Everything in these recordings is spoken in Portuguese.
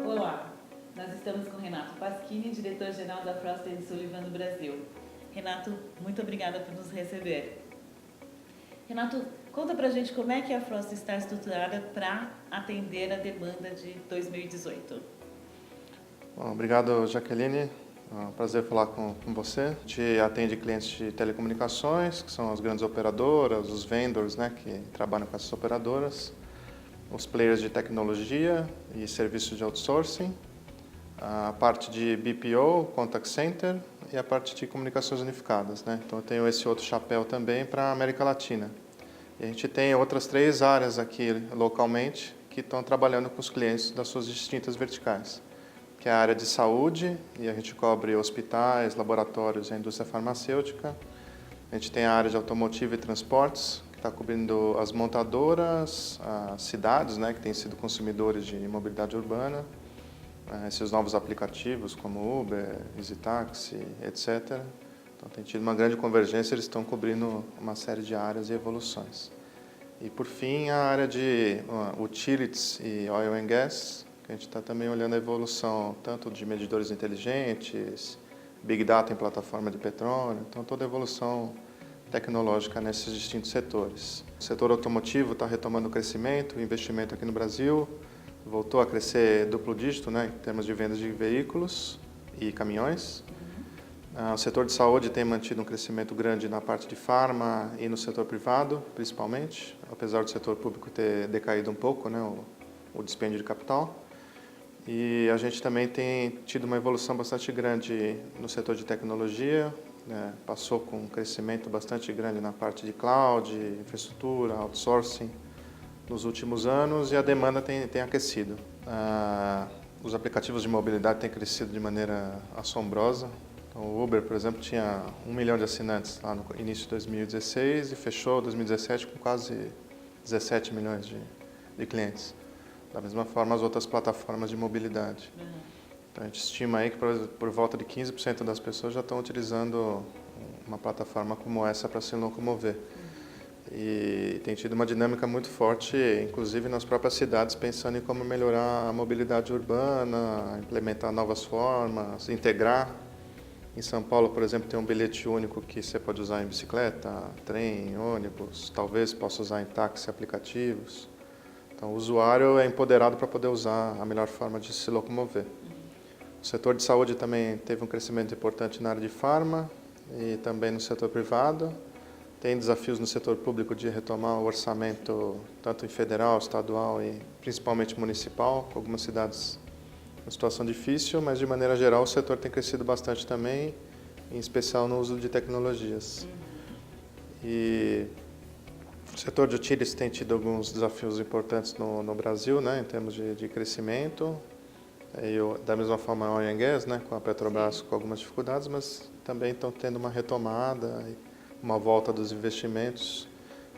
Olá, nós estamos com Renato Pasquini, diretor-geral da Frost & Sullivan no Brasil. Renato, muito obrigada por nos receber. Renato, conta pra gente como é que a Frost está estruturada para atender a demanda de 2018. Bom, obrigado, Jaqueline. É um prazer falar com você. A gente atende clientes de telecomunicações, que são as grandes operadoras, os vendors, né, que trabalham com essas operadoras, os players de tecnologia e serviços de outsourcing, a parte de BPO, Contact Center, e a parte de comunicações unificadas, né? Então eu tenho esse outro chapéu também para a América Latina. E a gente tem outras 3 áreas aqui localmente que estão trabalhando com os clientes das suas distintas verticais, que é a área de saúde, e a gente cobre hospitais, laboratórios e a indústria farmacêutica. A gente tem a área de automotivo e transportes, que está cobrindo as montadoras, as cidades, né, que têm sido consumidores de mobilidade urbana, esses novos aplicativos como Uber, EasyTaxi, etc. Então tem tido uma grande convergência, eles estão cobrindo uma série de áreas e evoluções. E por fim, a área de utilities e oil and gas, que a gente está também olhando a evolução tanto de medidores inteligentes, Big Data em plataforma de petróleo, então toda a evolução tecnológica nesses distintos setores. O setor automotivo está retomando o crescimento, o investimento aqui no Brasil voltou a crescer duplo dígito, né, em termos de vendas de veículos e caminhões. O setor de saúde tem mantido um crescimento grande na parte de farma e no setor privado, principalmente, apesar do setor público ter decaído um pouco, né, o dispêndio de capital. E a gente também tem tido uma evolução bastante grande no setor de tecnologia, né, passou com um crescimento bastante grande na parte de cloud, infraestrutura, outsourcing nos últimos anos, e a demanda tem aquecido. Os aplicativos de mobilidade têm crescido de maneira assombrosa. Então, o Uber, por exemplo, tinha 1 milhão de assinantes lá no início de 2016 e fechou 2017 com quase 17 milhões de clientes. Da mesma forma, as outras plataformas de mobilidade. Então, a gente estima aí que por volta de 15% das pessoas já estão utilizando uma plataforma como essa para se locomover. E tem tido uma dinâmica muito forte, inclusive nas próprias cidades, pensando em como melhorar a mobilidade urbana, implementar novas formas, integrar. Em São Paulo, por exemplo, tem um bilhete único que você pode usar em bicicleta, trem, ônibus, talvez possa usar em táxi, aplicativos. Então, o usuário é empoderado para poder usar a melhor forma de se locomover. O setor de saúde também teve um crescimento importante na área de farma e também no setor privado. Tem desafios no setor público de retomar o orçamento, tanto em federal, estadual e principalmente municipal, com algumas cidades em situação difícil, mas de maneira geral o setor tem crescido bastante também, em especial no uso de tecnologias. E o setor de utilities tem tido alguns desafios importantes no Brasil, né, em termos de crescimento. Da mesma forma a oil and gas, né, com a Petrobras com algumas dificuldades, mas também estão tendo uma retomada, uma volta dos investimentos,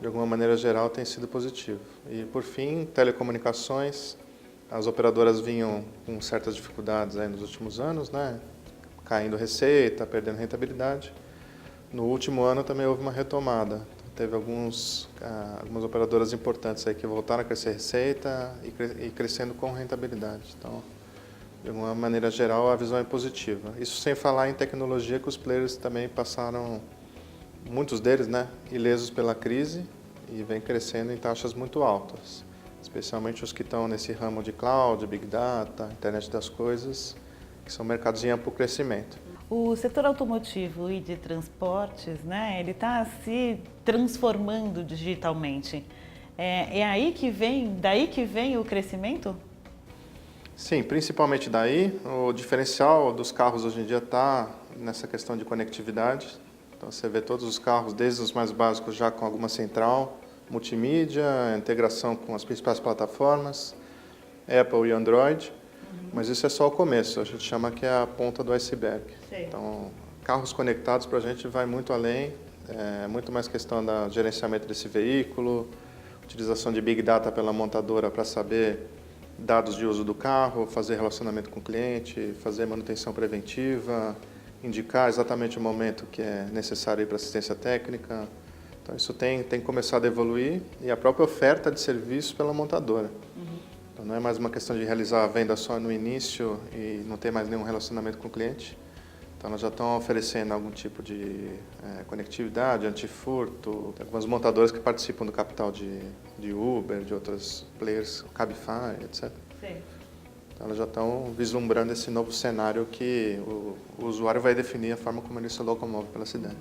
de alguma maneira geral, tem sido positivo. E, por fim, telecomunicações, as operadoras vinham com certas dificuldades aí nos últimos anos, né? Caindo receita, perdendo rentabilidade. No último ano também houve uma retomada. Teve algumas operadoras importantes aí que voltaram a crescer receita e crescendo com rentabilidade. Então, de alguma maneira geral, a visão é positiva. Isso sem falar em tecnologia, que os players também passaram, muitos deles, né, ilesos pela crise, e vem crescendo em taxas muito altas, especialmente os que estão nesse ramo de cloud, big data, internet das coisas, que são mercados em amplo crescimento. O setor automotivo e de transportes, né, ele está se transformando digitalmente. Daí que vem o crescimento? Sim, principalmente daí. O diferencial dos carros hoje em dia está nessa questão de conectividade. Então você vê todos os carros, desde os mais básicos, já com alguma central, multimídia, integração com as principais plataformas, Apple e Android. Mas isso é só o começo, a gente chama que é a ponta do iceberg. Sim. Então, carros conectados para a gente vai muito além, muito mais questão do gerenciamento desse veículo, utilização de Big Data pela montadora para saber dados de uso do carro, fazer relacionamento com o cliente, fazer manutenção preventiva, indicar exatamente o momento que é necessário ir para assistência técnica. Então isso tem começado a evoluir e a própria oferta de serviço pela montadora. Então não é mais uma questão de realizar a venda só no início e não ter mais nenhum relacionamento com o cliente. Então elas já estão oferecendo algum tipo de conectividade, antifurto, tem algumas montadoras que participam do capital de Uber, de outras players, Cabify, etc. Sim. Então elas já estão vislumbrando esse novo cenário que o usuário vai definir a forma como ele se locomove pela cidade.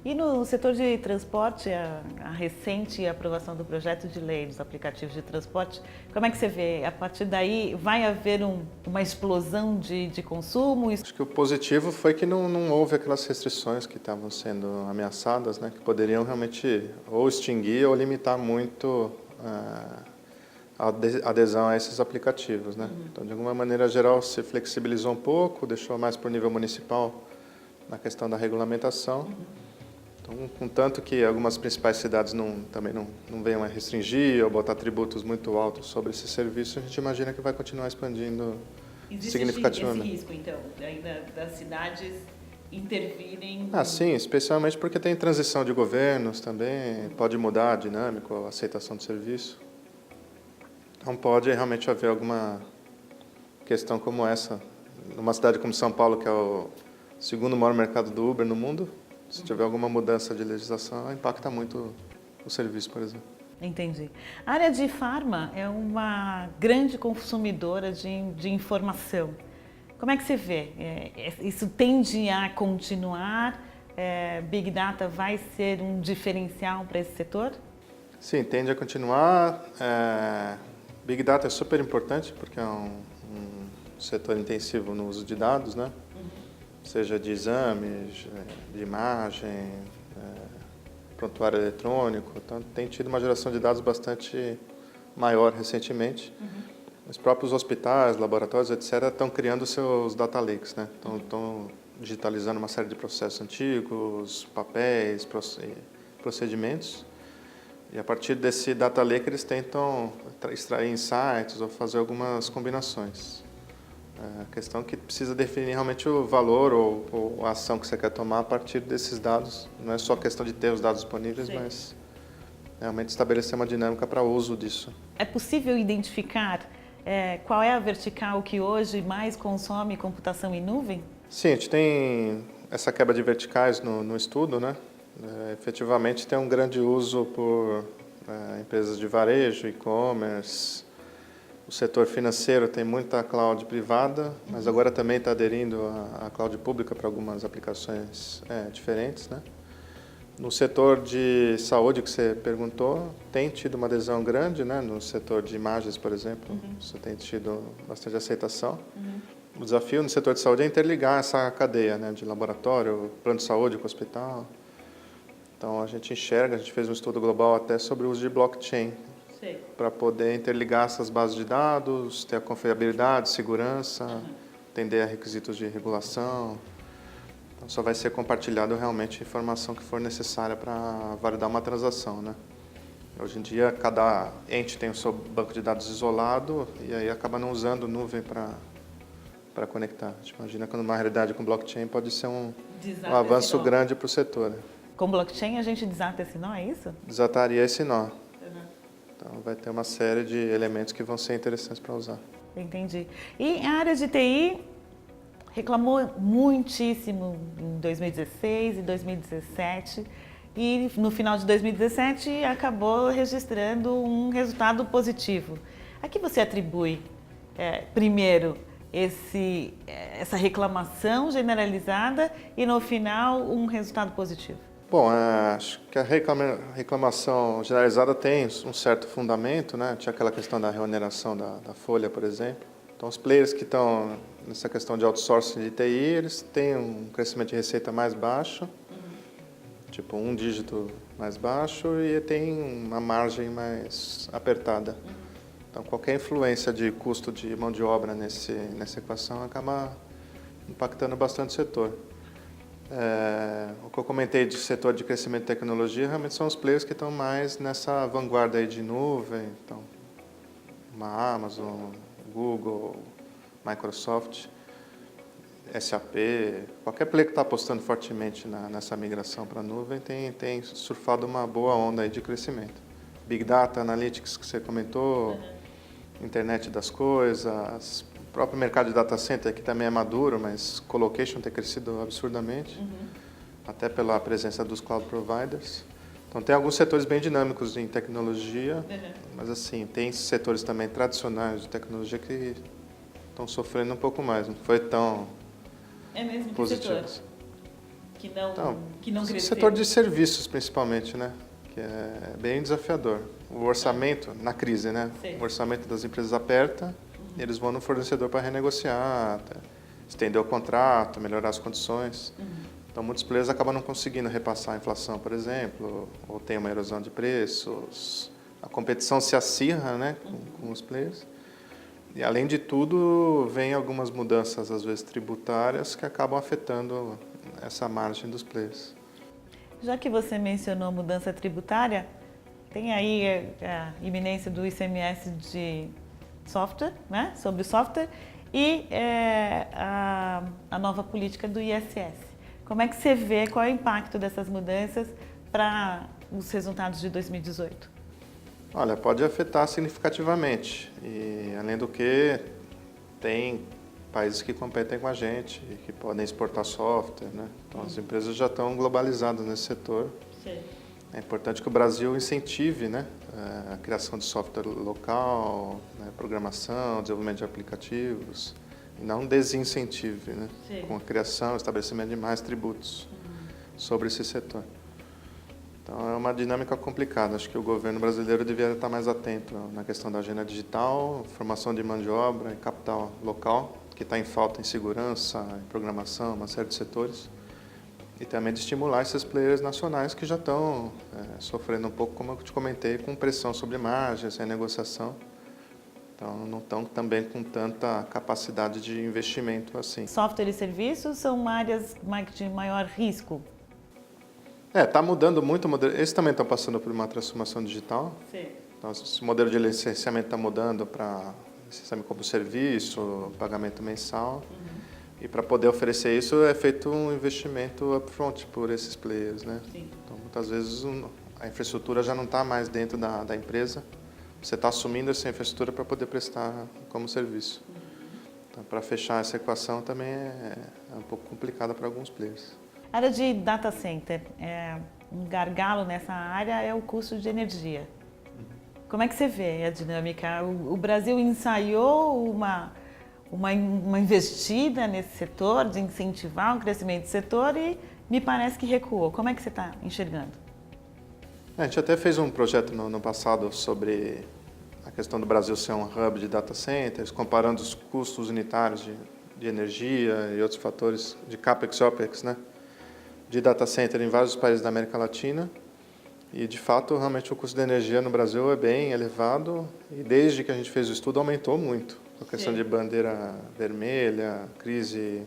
E no setor de transporte, a recente aprovação do projeto de lei dos aplicativos de transporte, como é que você vê? A partir daí vai haver uma explosão de consumo? Acho que o positivo foi que não houve aquelas restrições que estavam sendo ameaçadas, né, que poderiam realmente ou extinguir ou limitar muito a adesão a esses aplicativos, né? Então, de alguma maneira geral, se flexibilizou um pouco, deixou mais para o nível municipal na questão da regulamentação. Então, contanto que algumas principais cidades também não venham a restringir ou botar tributos muito altos sobre esse serviço, a gente imagina que vai continuar expandindo significativamente. Existe esse risco, então, ainda das cidades intervirem? Sim, especialmente porque tem transição de governos também, pode mudar a dinâmica, a aceitação do serviço. Então pode realmente haver alguma questão como essa. Numa cidade como São Paulo, que é o segundo maior mercado do Uber no mundo, se tiver alguma mudança de legislação, impacta muito o serviço, por exemplo. Entendi. A área de farma é uma grande consumidora de informação. Como é que você vê? Isso tende a continuar? Big Data vai ser um diferencial para esse setor? Sim, tende a continuar. Big Data é super importante porque é um setor intensivo no uso de dados, né? Seja de exames, de imagem, prontuário eletrônico. Então, tem tido uma geração de dados bastante maior recentemente. Os próprios hospitais, laboratórios, etc., estão criando seus data lakes, né? Estão digitalizando uma série de processos antigos, papéis, procedimentos. E a partir desse data lake eles tentam extrair insights ou fazer algumas combinações. A questão é que precisa definir realmente o valor ou a ação que você quer tomar a partir desses dados. Não é só questão de ter os dados disponíveis, sim, mas realmente estabelecer uma dinâmica para o uso disso. É possível identificar qual é a vertical que hoje mais consome computação em nuvem? Sim, a gente tem essa quebra de verticais no estudo, né? Efetivamente tem um grande uso por empresas de varejo, e-commerce. O setor financeiro tem muita cloud privada, mas agora também está aderindo à cloud pública para algumas aplicações diferentes, né? No setor de saúde que você perguntou, tem tido uma adesão grande, né? No setor de imagens, por exemplo, isso tem tido bastante aceitação. O desafio no setor de saúde é interligar essa cadeia, né? De laboratório, plano de saúde com o hospital. Então a gente fez um estudo global até sobre o uso de blockchain para poder interligar essas bases de dados, ter a confiabilidade, segurança, atender a requisitos de regulação. Então, só vai ser compartilhado realmente a informação que for necessária para validar uma transação, né? Hoje em dia, cada ente tem o seu banco de dados isolado e aí acaba não usando nuvem para conectar. A gente imagina que numa realidade com blockchain pode ser um avanço grande para o setor. Com blockchain a gente desata esse nó, é isso? Desataria esse nó. Então, vai ter uma série de elementos que vão ser interessantes para usar. Entendi. E a área de TI reclamou muitíssimo em 2016 e 2017 e no final de 2017 acabou registrando um resultado positivo. A que você atribui, primeiro, essa reclamação generalizada e no final um resultado positivo? Bom, acho que a reclamação generalizada tem um certo fundamento, né? Tinha aquela questão da reoneração da folha, por exemplo. Então, os players que estão nessa questão de outsourcing de TI, eles têm um crescimento de receita mais baixo, tipo um dígito mais baixo, e tem uma margem mais apertada. Então, qualquer influência de custo de mão de obra nessa equação acaba impactando bastante o setor. O que eu comentei de setor de crescimento de tecnologia realmente são os players que estão mais nessa vanguarda aí de nuvem, então uma Amazon, Google, Microsoft. SAP, qualquer player que está apostando fortemente nessa migração para a nuvem tem surfado uma boa onda aí de crescimento. Big Data, Analytics, que você comentou, internet das coisas, o próprio mercado de data center, que também é maduro, mas colocation tem crescido absurdamente, até pela presença dos cloud providers. Então, tem alguns setores bem dinâmicos em tecnologia, mas assim, tem setores também tradicionais de tecnologia que estão sofrendo um pouco mais, não foi tão positivo. Setor? Que não cresceu? Setor de serviços, principalmente, né? Que é bem desafiador. O orçamento, na crise, né? Sim. O orçamento das empresas aperta, eles vão no fornecedor para renegociar, estender o contrato, melhorar as condições. Então, muitos players acabam não conseguindo repassar a inflação, por exemplo, ou tem uma erosão de preços. A competição se acirra, né, com os players. E, além de tudo, vem algumas mudanças, às vezes, tributárias, que acabam afetando essa margem dos players. Já que você mencionou a mudança tributária, tem aí a iminência do ICMS de software, né, sobre o software, e a nova política do ISS. Como é que você vê, qual é o impacto dessas mudanças para os resultados de 2018? Olha, pode afetar significativamente. E, além do que, tem países que competem com a gente e que podem exportar software, né? Então, as empresas já estão globalizadas nesse setor. Sim. É importante que o Brasil incentive, né, a criação de software local, né, programação, desenvolvimento de aplicativos, e não desincentive, né, com a criação, estabelecimento de mais tributos sobre esse setor. Então, é uma dinâmica complicada. Acho que o governo brasileiro deveria estar mais atento na questão da agenda digital, formação de mão de obra e capital local, que está em falta em segurança, em programação, uma série de setores. E também de estimular esses players nacionais que já estão sofrendo um pouco, como eu te comentei, com pressão sobre margens, sem negociação. Então, não estão também com tanta capacidade de investimento assim. Software e serviços são áreas de maior risco? Está mudando muito. Eles também estão passando por uma transformação digital. Sim. Então, esse modelo de licenciamento está mudando para licenciamento como serviço, pagamento mensal. E para poder oferecer isso é feito um investimento upfront por esses players, né? Sim. Então, muitas vezes a infraestrutura já não está mais dentro da empresa. Você está assumindo essa infraestrutura para poder prestar como serviço. Então, para fechar essa equação também é um pouco complicada para alguns players. A área de data center, um gargalo nessa área é o custo de energia. Como é que você vê a dinâmica? O Brasil ensaiou uma investida nesse setor, de incentivar o crescimento do setor e me parece que recuou. Como é que você está enxergando? A gente até fez um projeto no passado sobre a questão do Brasil ser um hub de data centers, comparando os custos unitários de energia e outros fatores de CAPEX e OPEX, né, de data center em vários países da América Latina. E, de fato, realmente o custo de energia no Brasil é bem elevado e desde que a gente fez o estudo aumentou muito. A questão de bandeira vermelha, crise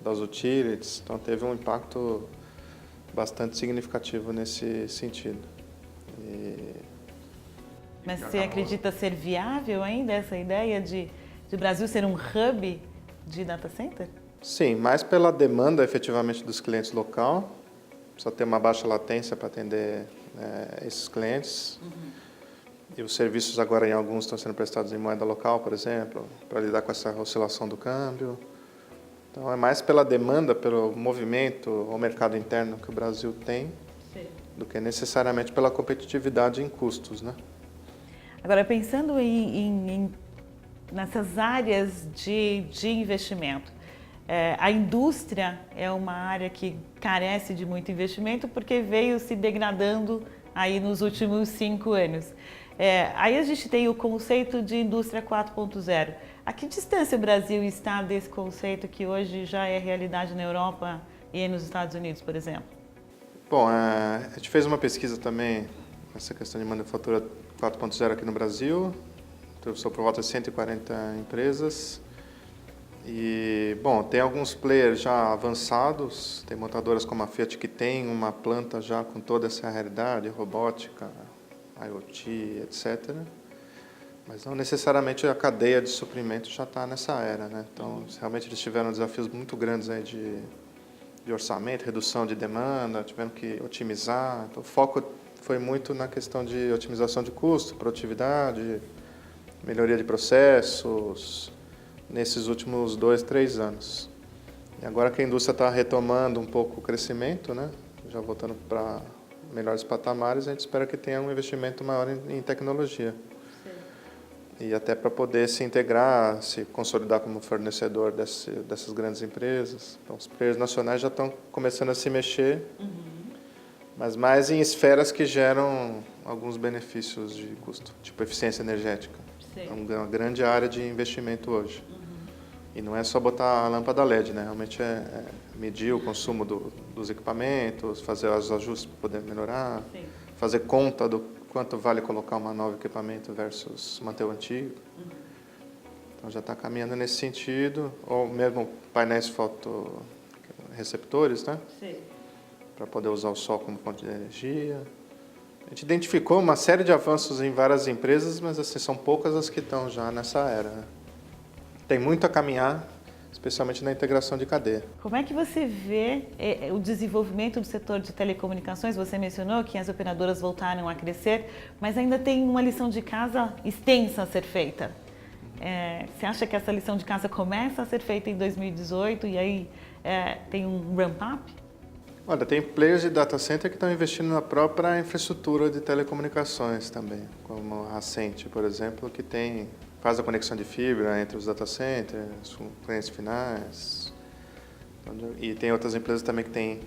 das utilities, então teve um impacto bastante significativo nesse sentido. Mas você acredita ser viável ainda essa ideia de o Brasil ser um hub de data center? Sim, mais pela demanda efetivamente dos clientes local, precisa ter uma baixa latência para atender esses clientes. E os serviços agora em alguns estão sendo prestados em moeda local, por exemplo, para lidar com essa oscilação do câmbio. Então é mais pela demanda, pelo movimento ou mercado interno que o Brasil tem, do que necessariamente pela competitividade em custos, né? Agora, pensando nessas áreas de investimento, a indústria é uma área que carece de muito investimento porque veio se degradando aí nos últimos 5 anos. Aí a gente tem o conceito de indústria 4.0. A que distância o Brasil está desse conceito que hoje já é realidade na Europa e nos Estados Unidos, por exemplo? Bom, a gente fez uma pesquisa também nessa questão de manufatura 4.0 aqui no Brasil. São por volta de 140 empresas. E, bom, tem alguns players já avançados, tem montadoras como a Fiat que tem uma planta já com toda essa realidade, robótica, IoT, etc. Mas não necessariamente a cadeia de suprimento já está nessa era, né? Então, realmente eles tiveram desafios muito grandes aí de orçamento, redução de demanda, tiveram que otimizar. Então, o foco foi muito na questão de otimização de custo, produtividade, melhoria de processos, nesses últimos 2, 3 anos. E agora que a indústria está retomando um pouco o crescimento, né? Já voltando para melhores patamares, a gente espera que tenha um investimento maior em tecnologia. E até para poder se integrar, se consolidar como fornecedor dessas grandes empresas. Então, os players nacionais já estão começando a se mexer, mas mais em esferas que geram alguns benefícios de custo, tipo eficiência energética. É uma grande área de investimento hoje. E não é só botar a lâmpada LED, né? Realmente é medir o consumo dos equipamentos, fazer os ajustes para poder melhorar, fazer conta do quanto vale colocar um novo equipamento versus manter o antigo. Então já está caminhando nesse sentido, ou mesmo painéis fotorreceptores, né? Para poder usar o sol como fonte de energia. A gente identificou uma série de avanços em várias empresas, mas assim, são poucas as que estão já nessa era, né? Tem muito a caminhar, especialmente na integração de cadeia. Como é que você vê o desenvolvimento do setor de telecomunicações? Você mencionou que as operadoras voltaram a crescer, mas ainda tem uma lição de casa extensa a ser feita. Você acha que essa lição de casa começa a ser feita em 2018 e aí tem um ramp-up? Olha, tem players de data center que estão investindo na própria infraestrutura de telecomunicações também, como a Ascent, por exemplo, que faz a conexão de fibra entre os data centers, com clientes finais. E tem outras empresas também que têm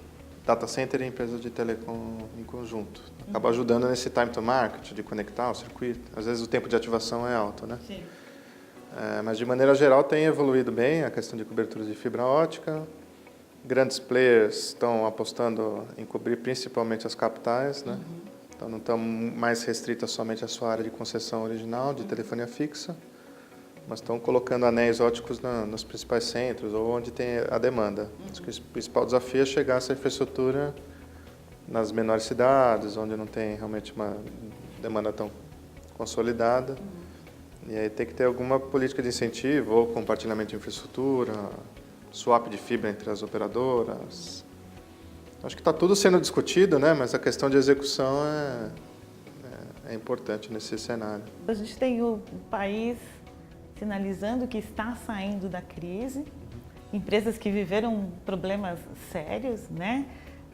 data center e empresas de telecom em conjunto. Acaba ajudando nesse time to market, de conectar o circuito. Às vezes o tempo de ativação é alto, né? Sim. Mas de maneira geral tem evoluído bem a questão de cobertura de fibra ótica. Grandes players estão apostando em cobrir principalmente as capitais, né? Então não estão mais restritas somente à sua área de concessão original de telefonia fixa, mas estão colocando anéis óticos nos principais centros ou onde tem a demanda. Acho que o principal desafio é chegar a essa infraestrutura nas menores cidades, onde não tem realmente uma demanda tão consolidada. E aí tem que ter alguma política de incentivo ou compartilhamento de infraestrutura, swap de fibra entre as operadoras. Acho que está tudo sendo discutido, né? Mas a questão de execução é importante nesse cenário. A gente tem o país sinalizando que está saindo da crise, empresas que viveram problemas sérios, né?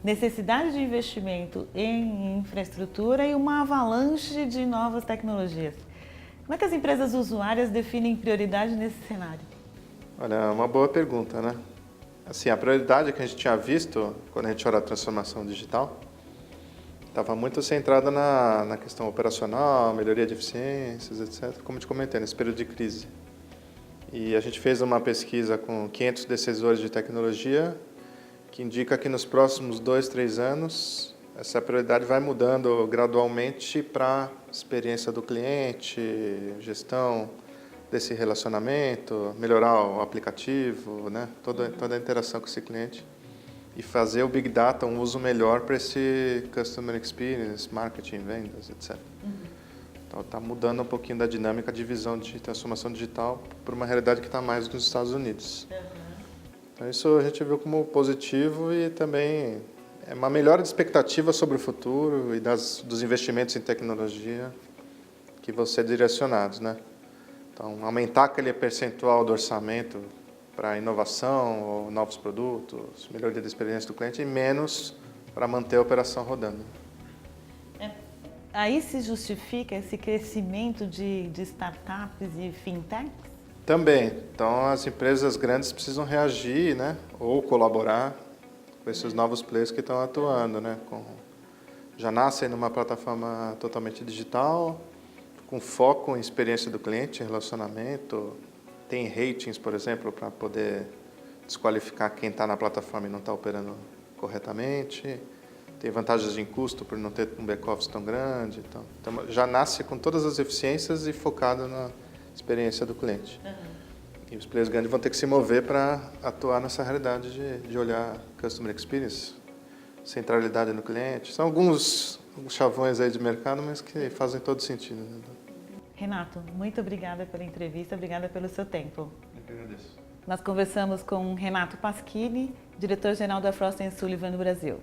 Necessidade de investimento em infraestrutura e uma avalanche de novas tecnologias. Como é que as empresas usuárias definem prioridade nesse cenário? Olha, é uma boa pergunta, né? Assim, a prioridade que a gente tinha visto quando a gente olha a transformação digital estava muito centrada na questão operacional, melhoria de eficiências, etc., como eu te comentei, nesse período de crise. E a gente fez uma pesquisa com 500 decisores de tecnologia que indica que nos próximos 2, 3 anos essa prioridade vai mudando gradualmente para experiência do cliente, gestão desse relacionamento, melhorar o aplicativo, né? Toda a interação com esse cliente e fazer o Big Data um uso melhor para esse Customer Experience, marketing, vendas, etc. Então está mudando um pouquinho da dinâmica de visão de transformação digital para uma realidade que está mais nos Estados Unidos. Então isso a gente viu como positivo e também é uma melhora de expectativa sobre o futuro e dos investimentos em tecnologia que vão ser direcionados, né? Então, aumentar aquele percentual do orçamento para inovação ou novos produtos, melhoria da experiência do cliente e menos para manter a operação rodando. Aí se justifica esse crescimento de startups e fintechs? Também. Então, as empresas grandes precisam reagir, né? Ou colaborar com esses novos players que estão atuando, né? Já nascem numa plataforma totalmente digital, com foco em experiência do cliente, relacionamento. Tem ratings, por exemplo, para poder desqualificar quem está na plataforma e não está operando corretamente. Tem vantagens em custo por não ter um back-office tão grande. Então, já nasce com todas as eficiências e focado na experiência do cliente. E os players grandes vão ter que se mover para atuar nessa realidade de olhar Customer Experience, centralidade no cliente. São alguns chavões aí de mercado, mas que fazem todo sentido, né? Renato, muito obrigada pela entrevista, obrigada pelo seu tempo. Eu que agradeço. Nós conversamos com Renato Pasquini, diretor-geral da Frost & Sullivan no Brasil.